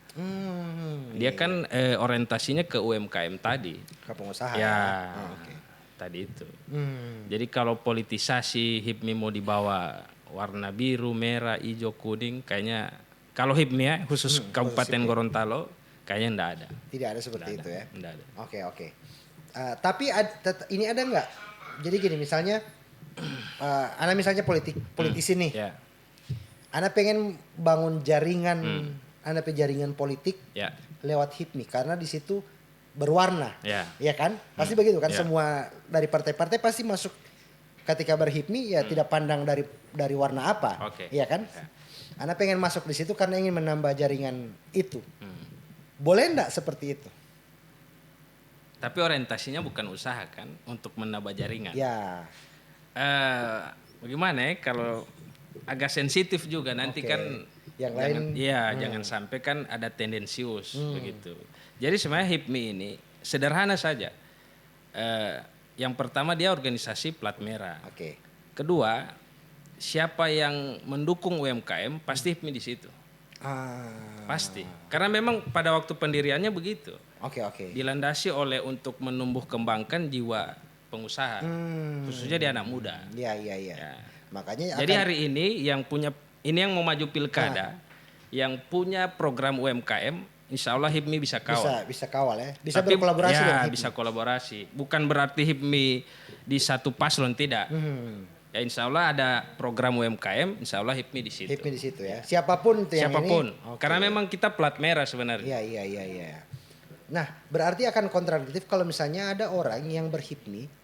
Dia kan orientasinya ke UMKM tadi. Ke pengusaha. Ya, Oke. tadi itu. Jadi kalau politisasi HIPMI mau dibawa warna biru, merah, hijau, kuning, kayaknya kalau HIPMI ya khusus Kabupaten Gorontalo kayaknya enggak ada. Tidak ada seperti itu ya. Enggak ada. Oke. Tapi ini ada nggak? Jadi gini misalnya, Ana misalnya politisi nih. Ya, Ana pengen bangun jaringan, Ana pengen jaringan politik ya, lewat HIPMI karena di situ berwarna, ya. ya kan? Pasti begitu kan? Ya. Semua dari partai-partai pasti masuk ketika berHIPMI ya tidak pandang dari warna apa, Oke. ya kan? Ya. Ana pengen masuk di situ karena ingin menambah jaringan itu. Boleh enggak seperti itu? Tapi orientasinya bukan usaha kan untuk menambah jaringan. Ya. Bagaimana ya kalau agak sensitif juga nanti Oke. kan Yang jangan, lain, jangan sampai kan ada tendensius begitu. Jadi sebenarnya HIPMI ini sederhana saja. Yang pertama dia organisasi plat merah. Oke. Kedua, siapa yang mendukung UMKM pasti HIPMI di situ. Pasti. Karena memang pada waktu pendiriannya begitu. Oke. Dilandasi oleh untuk menumbuh kembangkan jiwa pengusaha, khususnya di anak muda. Iya. Ya. Makanya Jadi hari ini yang mau maju pilkada, yang punya program UMKM, insya Allah HIPMI bisa kawal. bisa kawal ya. Bisa Tapi, berkolaborasi ya, dengan HIPMI. bisa kolaborasi. Bukan berarti HIPMI di satu paslon, tidak. Ya insya Allah ada program UMKM, insya Allah HIPMI di situ. HIPMI di situ ya. Siapapun tuh yang Siapapun. ini. Oke. Karena memang kita plat merah sebenarnya. Iya. Nah, berarti akan kontradiktif kalau misalnya ada orang yang berHIPMI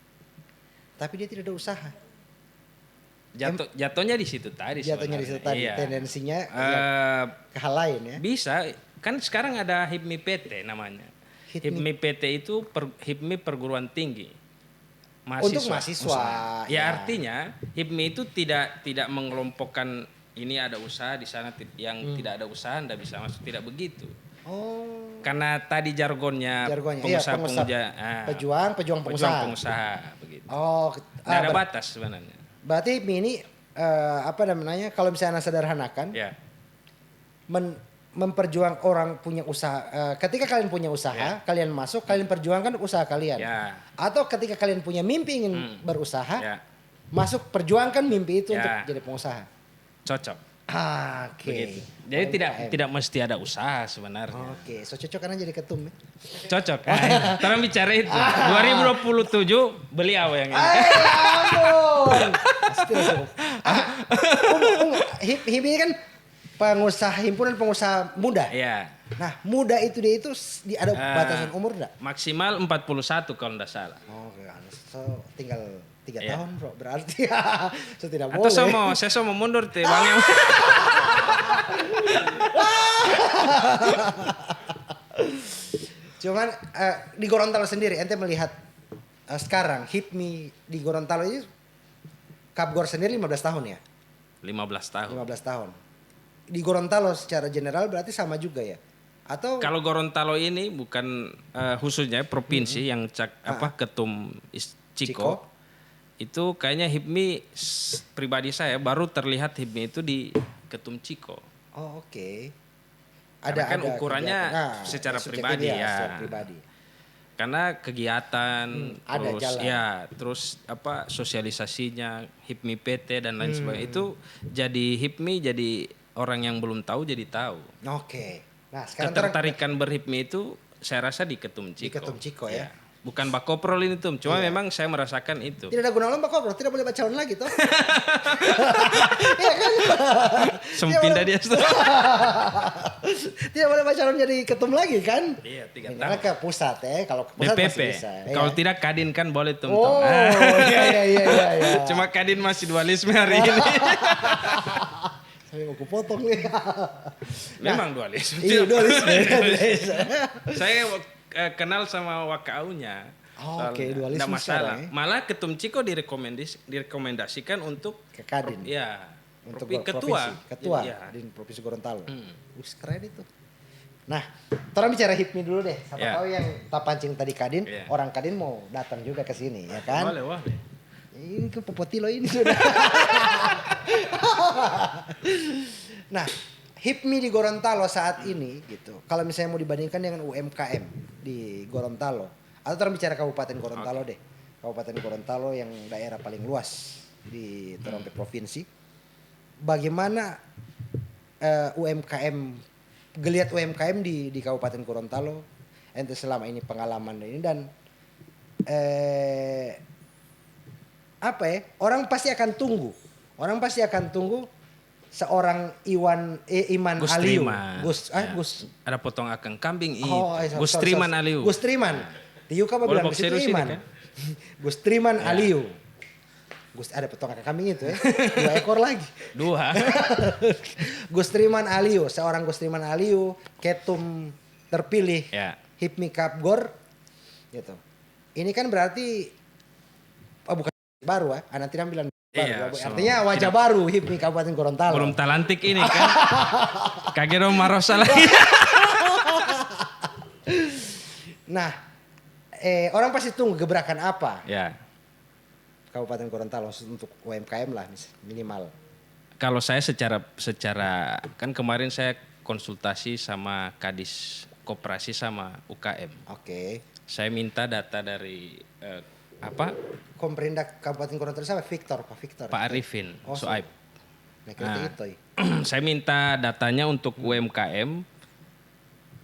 tapi dia tidak ada usaha. Jatuhnya di situ tadi. Jatuhnya di situ tadi. Iya. Tendensinya ya, ke hal lain ya. Bisa kan sekarang ada HIPMI PT namanya. HIPMI PT itu HIPMI perguruan tinggi. Untuk mahasiswa. Ya, artinya HIPMI itu tidak mengelompokkan ini ada usaha di sana yang tidak ada usaha Anda bisa masuk, tidak begitu. Oh. Karena tadi jargonnya pejuang pengusaha begitu. Oh, Nggak ada batas sebenarnya. Berarti ini apa namanya? Kalau misalnya sederhanakan, Ya. Memperjuang orang punya usaha. Ketika kalian punya usaha, kalian masuk, kalian perjuangkan usaha kalian. Ya. Atau ketika kalian punya mimpi ingin berusaha, masuk perjuangkan mimpi itu untuk jadi pengusaha. Cocok. Oke. Jadi tidak mesti ada usaha sebenarnya. Oke, so cocok karena jadi ketum. Cocok. Sekarang bicara itu. 2027 beliau yang ini. Ampun. Hip ini kan himpunan pengusaha muda. Iya. Nah, muda itu dia itu ada batasan umur enggak? Maksimal 41 kalau enggak salah. Oh, so tinggal 3 tahun, Bro. Berarti so tidak boleh. Atau saya mau mundur teh Bang. Cuman di Gorontalo sendiri ente melihat sekarang HIPMI di Gorontalo ini Kapgor sendiri 15 tahun ya? 15 tahun. 15 tahun. Di Gorontalo secara general berarti sama juga ya? Atau kalau Gorontalo ini bukan khususnya provinsi yang ketum Ciko, itu kayaknya HIPMI pribadi saya baru terlihat HIPMI itu di ketum Ciko. Oh, oke. Ada kan ukurannya secara pribadi ya. Secara pribadi. Karena kegiatan ada terus jalan. Terus sosialisasinya HIPMI PT dan lain sebagainya itu jadi HIPMI jadi orang yang belum tahu jadi tahu. Oke. Nah, sekarang ketertarikan berHIPMI itu saya rasa di Ketum Ciko. Di Ketum Ciko ya. Bukan Bakoprol ini tuh, cuma memang saya merasakan itu. Tidak ada guna lomba Bakoprol, tidak boleh bacaan lagi toh. Iya kan? Sempindah dia. Tidak boleh bacaan jadi ketum lagi kan? Iya, 3 tahun. Karena ke pusat kalau ke pusat BPP. masih bisa. Kalau tidak Kadin kan boleh tuh. Oh, iya. Cuma Kadin masih dualisme hari ini. Saya mau kupotong nih. Memang dualisme. Iya, dualisme. Saya kenal sama wakaunya. Oke, dualisme. Nggak masalah. Malah Ketum Ciko direkomendasikan untuk ke Kadin. Iya. Untuk ketua di Provinsi Gorontalo. Wih, keren itu. Nah, kita bicara HIPMI dulu deh. Siapa tahu yang tak pancing tadi Kadin, orang Kadin mau datang juga ke sini, ya kan? Boleh. Ini ke Popotilo ini sudah. Nah, HIPMI di Gorontalo saat ini gitu. Kalau misalnya mau dibandingkan dengan UMKM di Gorontalo, atau kita bicara Kabupaten Gorontalo deh. Kabupaten Gorontalo yang daerah paling luas di terompe provinsi. Bagaimana UMKM, geliat UMKM di Kabupaten Gorontalo ente selama ini pengalaman ini dan orang pasti akan tunggu seorang Iman Gus Aliu. Triman. Gus. Ada potong akang kambing Gus Triman Aliu. Gus Triman. Tiuka apa bilang situ Iman. Kan? Gus Triman Aliu. Gus ada potong akang kambing itu ya. 2 ekor lagi. 2. Gus Triman Aliu, seorang Gus Triman Aliu, ketum terpilih HIPMI Kapgor gitu. Ini kan berarti bukan baru ya, anak tidak bilang baru. Artinya wajah baru HIPMI Kabupaten Gorontalo. Belum talantik ini kan. Kagak dong marosa lagi. Nah, orang pasti tunggu gebrakan apa? Ya. Kabupaten Gorontalo untuk UMKM lah minimal. Kalau saya secara kan kemarin saya konsultasi sama Kadis Koperasi sama UKM. Oke. Saya minta data dari Komperindak Kabupaten Gorontalo siapa? Pak Arifin Soaib. Saya minta datanya untuk UMKM.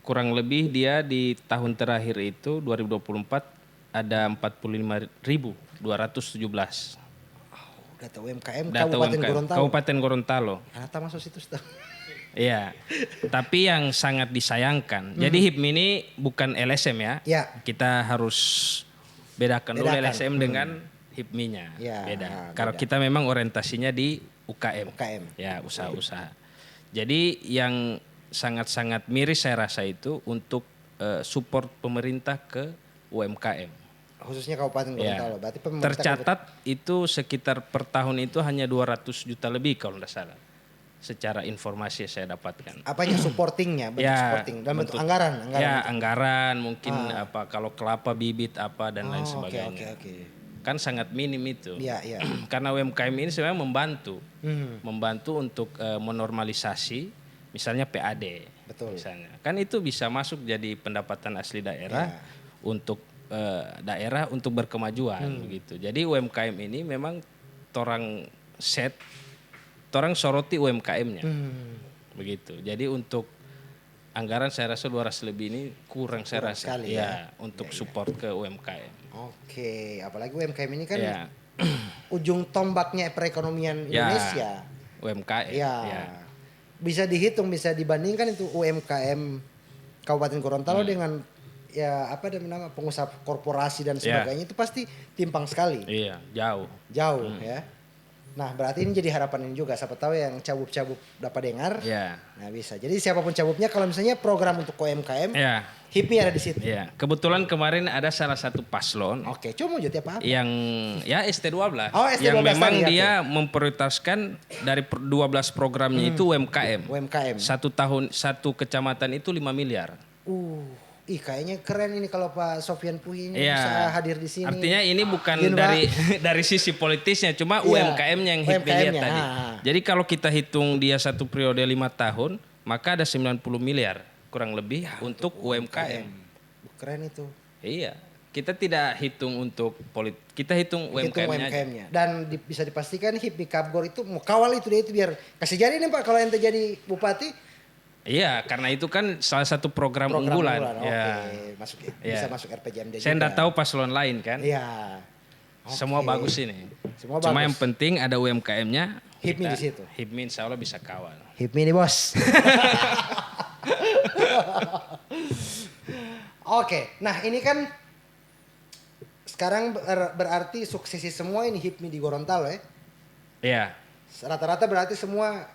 Kurang lebih dia di tahun terakhir itu 2024 ada 45.217. Data UMKM Kabupaten Gorontalo. Anata masuk situ. Iya. Tapi yang sangat disayangkan. Jadi HIPMI ini bukan LSM ya. Kita harus bedakan dulu LSM dengan HIPMI-nya. Beda. Kalau kita memang orientasinya di UKM. Ya, usaha-usaha. Jadi yang sangat-sangat miris saya rasa itu untuk support pemerintah ke UMKM. Khususnya Kabupaten Ya. Gorontalo. Berarti pemerintah Tercatat itu sekitar per tahun itu hanya 200 juta lebih kalau tidak salah. Secara informasi yang saya dapatkan. apanya supportingnya, bentuk Ya, supporting dalam bentuk anggaran. Ya, anggaran mungkin apa kalau kelapa bibit apa dan lain Oh, oke sebagainya. oke. Kan sangat minim itu. Iya iya. Karena UMKM ini sebenarnya membantu Hmm, untuk menormalisasi misalnya PAD. betul. Misalnya. Kan itu bisa masuk jadi pendapatan asli daerah untuk daerah untuk berkemajuan begitu. Jadi UMKM ini memang torang soroti UMKM-nya. Begitu. Jadi untuk anggaran saya rasa 200 lebih ini kurang saya rasa. sekali Ya, untuk support ke UMKM. Oke, apalagi UMKM ini kan Ya. ujung tombaknya perekonomian Indonesia. UMKM. Ya. Bisa dihitung, bisa dibandingkan itu UMKM Kabupaten Gorontalo dengan ya apa nama pengusaha korporasi dan sebagainya itu pasti timpang sekali. Iya, jauh. Jauh ya. Nah, berarti ini jadi harapan ini juga, siapa tahu yang cabuk-cabuk dapat dengar. Ya. Nah, bisa. Jadi siapapun cabuknya kalau misalnya program untuk UMKM, Ya. HIPMI ada di situ. Ya, kebetulan kemarin ada salah satu paslon Oke, cuma jadi apa? yang ya ST12 Oh, ST12 yang memang tadi, dia memprioritaskan dari 12 programnya itu UMKM. UMKM. Satu kecamatan itu 5 miliar. Kayaknya keren ini kalau Pak Sofian Puhi ini Iya. bisa hadir di sini. Artinya ini bukan Izin, dari Pak. dari sisi politisnya, cuma Iya, UMKM-nya yang HIPMI lihat UMKM-nya, tadi. Jadi kalau kita hitung dia satu periode 5 tahun, maka ada 90 miliar kurang lebih untuk UMKM. Keren itu. Iya, kita tidak hitung untuk kita hitung Hitung UMKM-nya aja. UMKM-nya. Dan bisa dipastikan HIPMI Kapgor itu mau kawal itu dia itu biar kasih jadi nih Pak kalau ente jadi bupati. Iya, karena itu kan salah satu program unggulan. Ya. Oke, masuk Iya. bisa masuk RPJMD Saya juga. enggak tahu paslon lain kan. Iya. Semua Oke. bagus ini. Semua Cuma bagus. yang penting ada UMKM-nya. HIPMI kita- di situ. HIPMI insya Allah bisa kawal. HIPMI nih bos. Oke, nah ini kan sekarang berarti suksesi semua ini HIPMI di Gorontalo ya. Iya. Rata-rata berarti semua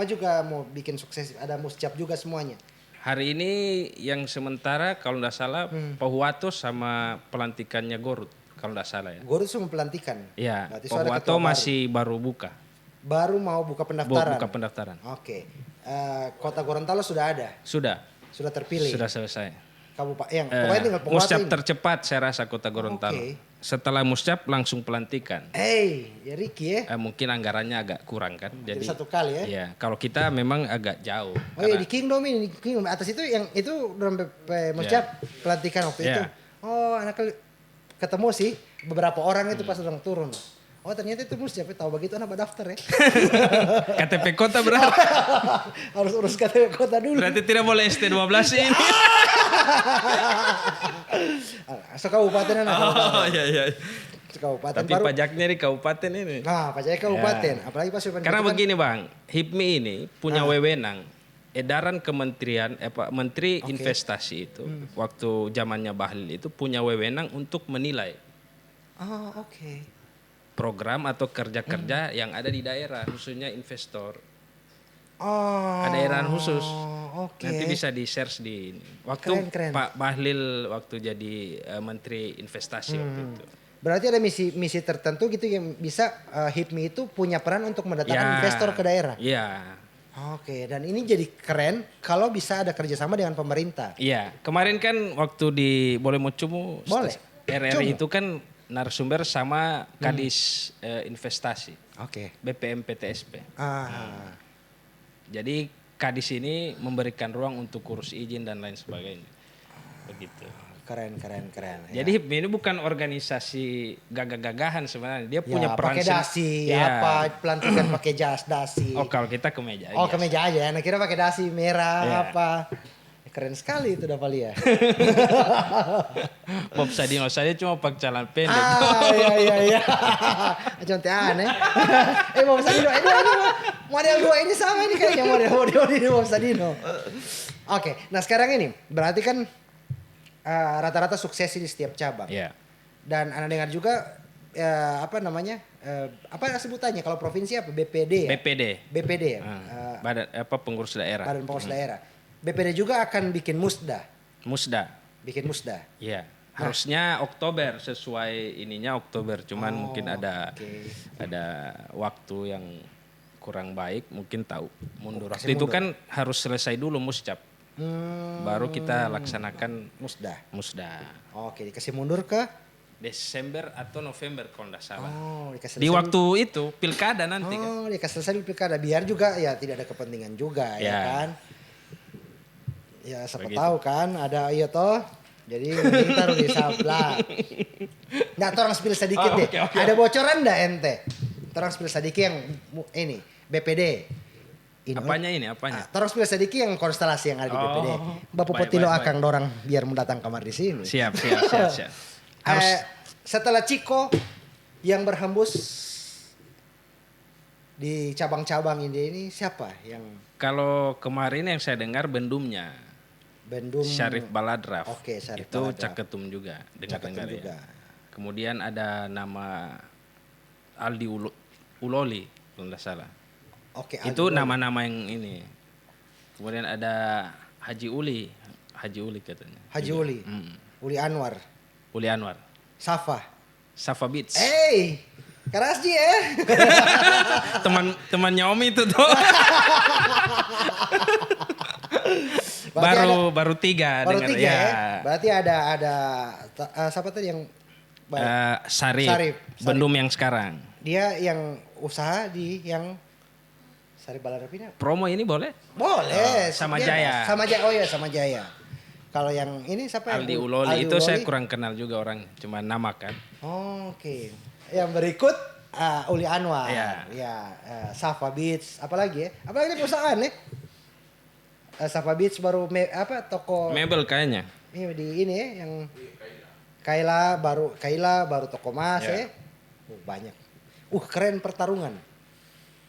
juga mau bikin sukses, ada muscap juga semuanya. Hari ini yang sementara kalau nggak salah Pahuato sama pelantikannya Gorut kalau nggak salah ya. Gorut semua pelantikan. Iya. Berarti soalnya Pahuato ketua masih baru buka. baru mau buka pendaftaran. Buka pendaftaran. Oke. Kota Gorontalo sudah ada, Sudah terpilih. sudah selesai. Kabupaten yang pokoknya tinggal Pahuato Muscap ini. tercepat saya rasa Kota Gorontalo. Oke. Setelah Muscap langsung pelantikan. Ya Ricky ya. Mungkin anggarannya agak kurang kan. Jadi satu kali ya. Iya, kalau kita memang agak jauh. Oh iya di Kingdom ini, di Kingdom atas itu yang itu dalam Muscap pelantikan waktu itu. Iya. Oh, anak ketemu sih beberapa orang itu pas orang turun. Oh ternyata itu Muscap, tahu begitu anak daftar ya. KTP kota berapa? Harus urus KTP kota dulu. Berarti tidak boleh ST12 ini. So kabupaten anak. Oh iya. Kabupaten Tapi baru. pajaknya di kabupaten ini. Nah, pajaknya kabupaten. Apalagi pas Karena kan, begini Bang, HIPMI ini punya wewenang. Edaran Kementerian Menteri Investasi itu waktu zamannya Bahlil itu punya wewenang untuk menilai Oh, oke. program atau kerja-kerja yang ada di daerah, khususnya investor. Oh. Ada edaran khusus. Oke. Nanti bisa di-search di ini. Waktu Keren. Pak Bahlil waktu jadi Menteri Investasi waktu itu. Berarti ada misi tertentu gitu yang bisa HIPMI itu punya peran untuk mendatangkan Ya. investor ke daerah. Iya. Oke, dan ini jadi keren kalau bisa ada kerjasama dengan pemerintah. Iya, kemarin kan waktu di Boleh Mau Cumu Boleh. RRI itu kan narasumber sama Kadis Investasi, Oke. BPM PTSP. Jadi Kadis ini memberikan ruang untuk urus izin dan lain sebagainya. Begitu. Keren. Jadi HIPMI ini bukan organisasi gagah-gagahan sebenarnya. Dia punya peran pakai dasi, Iya. apa pelantikan pakai dasi. Oh, kalau kita ke meja. Oh, kemeja aja ya. Nah, kira pakai dasi merah Iya. apa. Keren sekali itu Davalia. Bob Sadino saja cuma pakai celana pendek. Iya. Contoh aneh. Bob Sadino, ini model dua ini sama ini kayaknya model ini Bob Sadino. Oke, nah sekarang ini berarti kan rata-rata sukses di setiap cabang. Iya. Dan Anda dengar juga apa namanya? Apa sebutannya kalau provinsi apa? BPD ya? BPD. BPD ya. pengurus daerah. badan pengurus daerah. BPD juga akan bikin musda. Bikin musda. Iya. Harusnya Oktober sesuai ininya Oktober, cuman mungkin ada waktu yang kurang baik, mungkin tahu mundur. Waktu itu kan harus selesai dulu muscap. Baru kita laksanakan musda. Oke, dikasih mundur ke Desember atau November kalau tidak salah. dikasih Di waktu itu pilkada nanti kan. dikasih selesai di pilkada biar juga ya tidak ada kepentingan juga ya kan. Ya siapa tahu kan ada toh. Jadi kita taruh di sabla. Nggak, orang spill sedikit deh. Okay. Ada bocoran nggak ente? Orang spill sedikit yang ini BPD. Apanya? Orang spill sedikit yang konstelasi yang ada di BPD. Bapak Potilo akan dorang biar mendatang kamar di sini. Siap. Setelah Ciko yang berhembus di cabang-cabang ini siapa yang? Kalau kemarin yang saya dengar Bendum Syarif Baladraf. Oke, Syarif itu Baladraf. Caketum juga dengar-dengar ya. juga. Kemudian ada nama Aldi Uloli kalau tidak salah. Oke, itu nama-nama yang ini. Kemudian ada Haji Uli katanya. Haji Uli. Uli Anwar. Safa Beats. Keras dia ya. Temannya Om itu tuh. baru tiga dengar ya. Berarti ada siapa tadi yang Sarif. Bendum yang sekarang. Dia yang usaha di yang Sarif Baladraf ini. Promo ini boleh? Boleh. Sama Jaya. Sama Jaya. Kalau yang ini siapa? Aldi Uloli itu saya kurang kenal juga orang, cuma nama kan. Oke. Yang berikut Uli Anwar. Ya. Safa Beats. Apalagi perusahaan ya? Safa Beats baru toko mebel kayaknya. Ini di ini ya yang Kaila baru toko emas ya. Banyak. Keren pertarungan.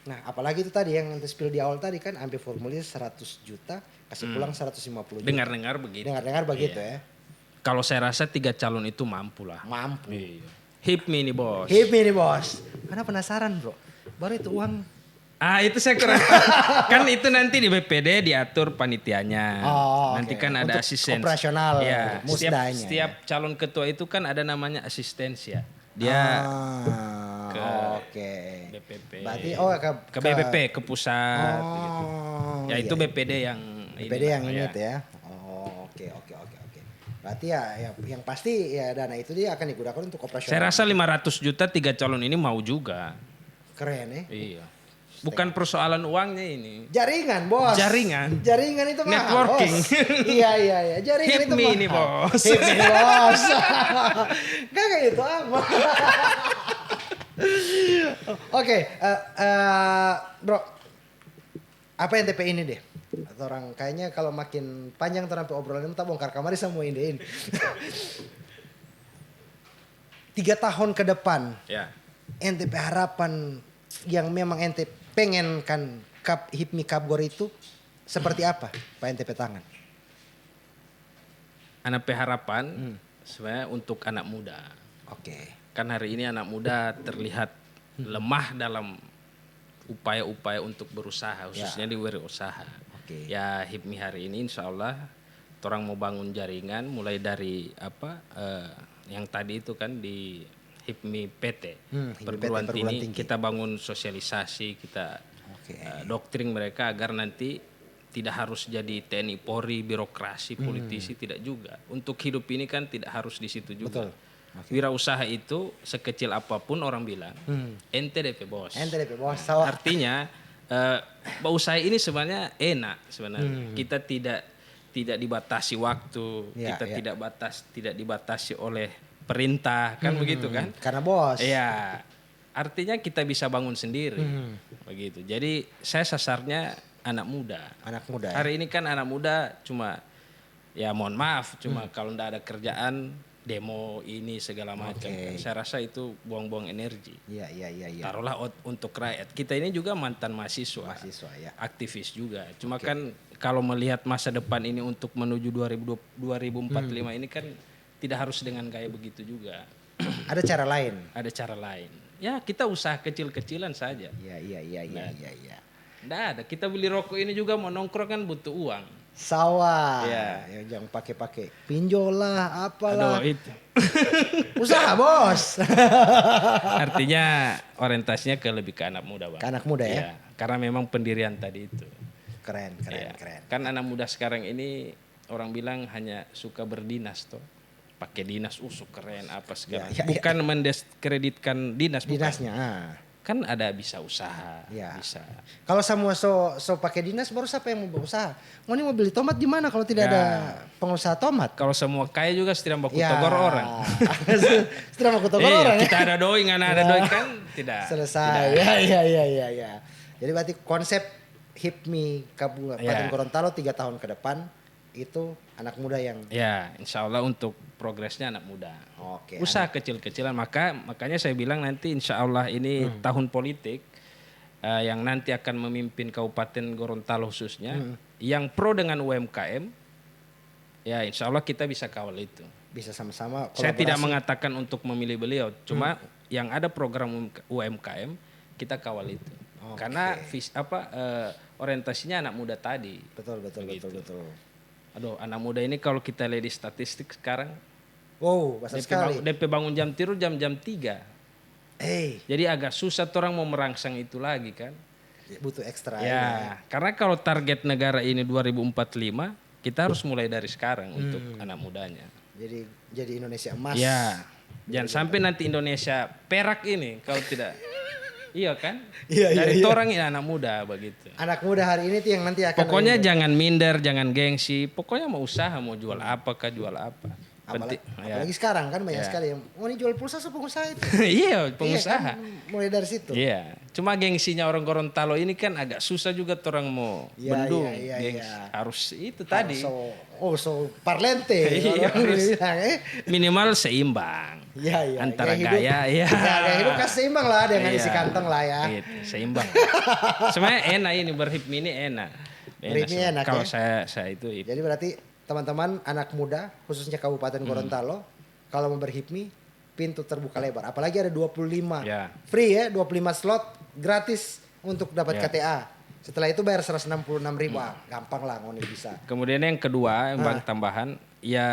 Nah, apalagi itu tadi yang spill di awal tadi kan ambil formulir 100 juta, kasih pulang 150 juta. Dengar-dengar begitu ya. Kalau saya rasa 3 calon itu mampu lah. Mampu. Iya. Hipmi nih bos. Karena penasaran bro. Baru itu uang. Itu saya kurang. Kan itu nanti di BPD diatur panitianya. Nanti kan ada untuk asisten. Operasional. Ya, musdanya. setiap calon ketua itu kan ada namanya asistensia. Dia ke BPP. Berarti ke BPP ke pusat. Ya itu BPD yang ini ya. Oke. Berarti ya yang pasti ya dana itu dia akan digunakan untuk operasional. Saya rasa 500 juta 3 calon ini mau juga. Keren ya. Iya. Bukan persoalan uangnya ini. Jaringan, bos. Jaringan itu mahal. Networking. Bos. Iya. Jaringan itu mahal. Ini bos. Hipmi bos. Gak kayak itu apa. Oke, bro. Apa yang TP ini deh? Atau orang kayaknya kalau makin panjang sampai obrolan kita bongkar kamar semua ini. 3 tahun ke depan. Ya. NTP harapan yang memang ente pengen kan Hipmi Kapgor itu seperti apa Pak NTP tangan? NTP harapan sebenarnya untuk anak muda. Oke. Kan hari ini anak muda terlihat lemah dalam upaya-upaya untuk berusaha khususnya di wirausaha. Ya Hipmi hari ini insya Allah orang mau bangun jaringan mulai dari yang tadi itu kan di Hipmi PT perguruan tinggi kita bangun sosialisasi kita doktrin mereka agar nanti tidak harus jadi TNI Polri birokrasi politisi tidak juga untuk hidup ini kan tidak harus di situ juga. Wirausaha itu sekecil apapun orang bilang NTDP bos. Artinya usaha ini sebenarnya enak sebenarnya. Kita tidak dibatasi waktu, kita tidak dibatasi oleh perintah kan begitu kan? Karena bos. Iya. Artinya kita bisa bangun sendiri. Begitu. Jadi saya sasarnya anak muda. Hari ini kan anak muda cuma ya mohon maaf cuma kalau enggak ada kerjaan demo ini segala macam kan. Saya rasa itu buang-buang energi. Iya. Taruhlah untuk rakyat. Kita ini juga mantan mahasiswa ya. Aktivis juga. Cuma kan kalau melihat masa depan ini untuk menuju 2045 ini kan tidak harus dengan gaya begitu juga. Ada cara lain. Ya kita usaha kecil-kecilan saja. Iya. Nggak ada. Kita beli rokok ini juga mau nongkrong kan butuh uang. Sawah. Iya. Ya, jangan pakai-pakai pinjol lah, apalah. Aduh itu. Usaha, Bos. Artinya orientasinya lebih ke anak muda, Bang. Ke anak muda ya? Iya, karena memang pendirian tadi itu. Keren. Iya. Kan anak muda sekarang ini orang bilang hanya suka berdinas toh. Pakai dinas keren apa segala. Ya. Bukan mendiskreditkan dinas, bukan. Dinasnya. Kan ada bisa usaha, Ya. bisa. Kalau semua so pakai dinas, baru siapa yang mau berusaha? Mau nih mau beli tomat di mana kalau tidak Ya. ada pengusaha tomat? Kalau semua kaya juga setidaknya baku Ya. togor orang. Setelah mau togor Iya, orang ya. kita ada doi, nggak ada doi kan tidak. Selesai. Ya. Jadi berarti konsep HIPMI Kabupaten Ya. Gorontalo 3 tahun ke depan itu anak muda yang Ya, insya Allah untuk progresnya anak muda. oke. Usaha kecil-kecilan, makanya saya bilang nanti insya Allah ini tahun politik yang nanti akan memimpin Kabupaten Gorontalo khususnya, yang pro dengan UMKM, ya insya Allah kita bisa kawal itu. bisa sama-sama Saya tidak kolaborasi. mengatakan untuk memilih beliau, cuma yang ada program UMKM kita kawal itu. Oke. Karena orientasinya anak muda tadi. Betul. Aduh, anak muda ini kalau kita lihat di statistik sekarang, Wow, besar sekali. DP bangun jam tidur jam 3. Jadi agak susah orang mau merangsang itu lagi kan. Butuh ekstra Ya, karena kalau target negara ini 2045, kita harus mulai dari sekarang untuk anak mudanya. Jadi Indonesia emas. Ya, jangan sampai nanti Indonesia perak ini kalau tidak. Iya kan? Iya. Dari orang ini anak muda begitu. Anak muda hari ini tuh yang nanti akan Pokoknya jangan minder, jangan gengsi. Pokoknya mau usaha, mau jual apa kah, jual apa. apalagi sekarang kan banyak Ya. sekali yang ini jual pulsa so pengusaha itu. Iya, Iya pengusaha. kan, mulai dari situ. Iya, cuma gengsinya orang Gorontalo ini kan agak susah juga orang mau Iya, bendung. iya. Gengsi. Harus itu tadi. So parlente. Iya, Orang harus. bilang, minimal seimbang. Iya. Antara hidup- gaya, iya. Gaya hidup kan seimbang lah dengan Iya. isi kantong lah ya. Gitu, seimbang. Sebenarnya enak ini berhipmi ini enak. Berhipmi sih. enak Kalau ya? saya itu Jadi berarti teman-teman anak muda khususnya Kabupaten Gorontalo kalau mau berhipmi pintu terbuka lebar. Apalagi ada 25 Ya. free ya, 25 slot gratis untuk dapat Ya. KTA. Setelah itu bayar 166.000. Gampang lah ngoni bisa. Kemudian yang kedua, yang bang tambahan, ya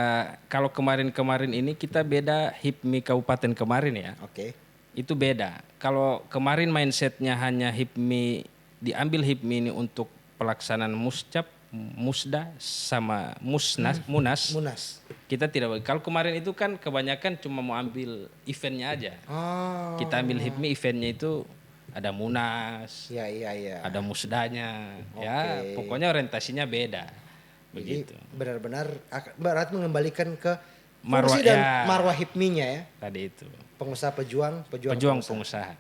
kalau kemarin-kemarin ini kita beda HIPMI kabupaten kemarin ya. Oke. Itu beda. Kalau kemarin mindsetnya hanya HIPMI, diambil HIPMI ini untuk pelaksanaan muscap, musda sama munas. Kita tidak. Kalau kemarin itu kan kebanyakan cuma mau ambil eventnya aja. Oh. Kita ambil HIPMI eventnya itu ada munas, Iya. ada musdanya, ya pokoknya orientasinya beda. Jadi Begitu. benar-benar berat mengembalikan ke Marwah, fungsi dan ya. marwah HIPMI-nya ya. Tadi itu. Peguang Pengusaha.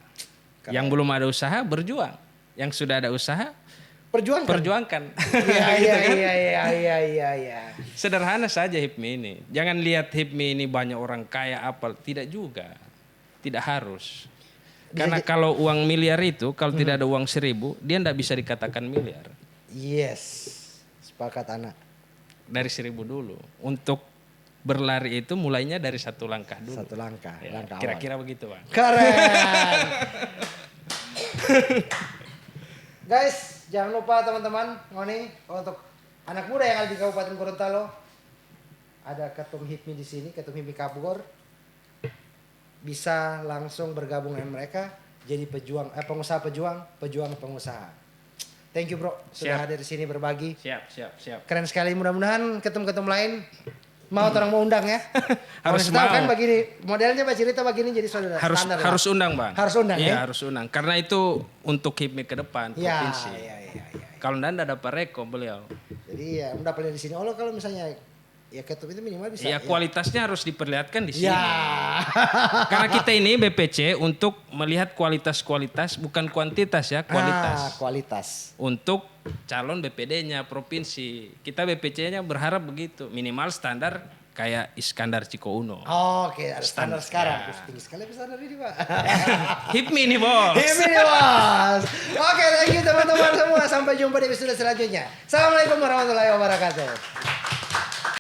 Yang belum ada usaha berjuang. Yang sudah ada usaha perjuangkan. Iya. Sederhana saja HIPMI ini. Jangan lihat HIPMI ini banyak orang kaya apa, tidak juga. Tidak harus. Karena kalau uang miliar itu kalau tidak ada uang 1.000, dia tidak bisa dikatakan miliar. Yes. Sepakat anak. Dari 1.000 dulu. Untuk berlari itu mulainya dari satu langkah dulu. Satu langkah, Ya, langkah kira-kira begitu, Bang. Keren. Guys, jangan lupa teman-teman, ngoni untuk anak muda yang ada di Kabupaten Gorontalo, ada Ketum HIPMI di sini, Ketum HIPMI Kabugor, bisa langsung bergabung dengan mereka jadi pengusaha. Thank you bro, sudah Siap. hadir di sini berbagi. Siap. Keren sekali, mudah-mudahan ketum-ketum lain mau orang mau undang ya. Harus Tahu kan mau. begini, modelnya Pak cerita begini jadi saudara standar lah. Harus undang, Bang. Harus undang Iya, ya? harus undang. Karena itu untuk HIPMI ke depan Iya. provinsi. Kalau enggak dapat reko beliau. Jadi ya udah pilih di sini. Oh kalau misalnya ya ketum itu minimal bisa. Ya kualitasnya harus diperlihatkan di sini. Ya. Karena kita ini BPC untuk melihat kualitas-kualitas bukan kuantitas ya, kualitas. Kualitas. Untuk calon BPD-nya provinsi. Kita BPC-nya berharap begitu, minimal standar kayak Iskandar Ciko Uno. Oke, ada standar sekarang. Ya. Tinggi sekali standar ini Pak. HIPMI nih bos. Ini bos. Oke, thank you teman-teman semua. Sampai jumpa di episode selanjutnya. Assalamualaikum warahmatullahi wabarakatuh.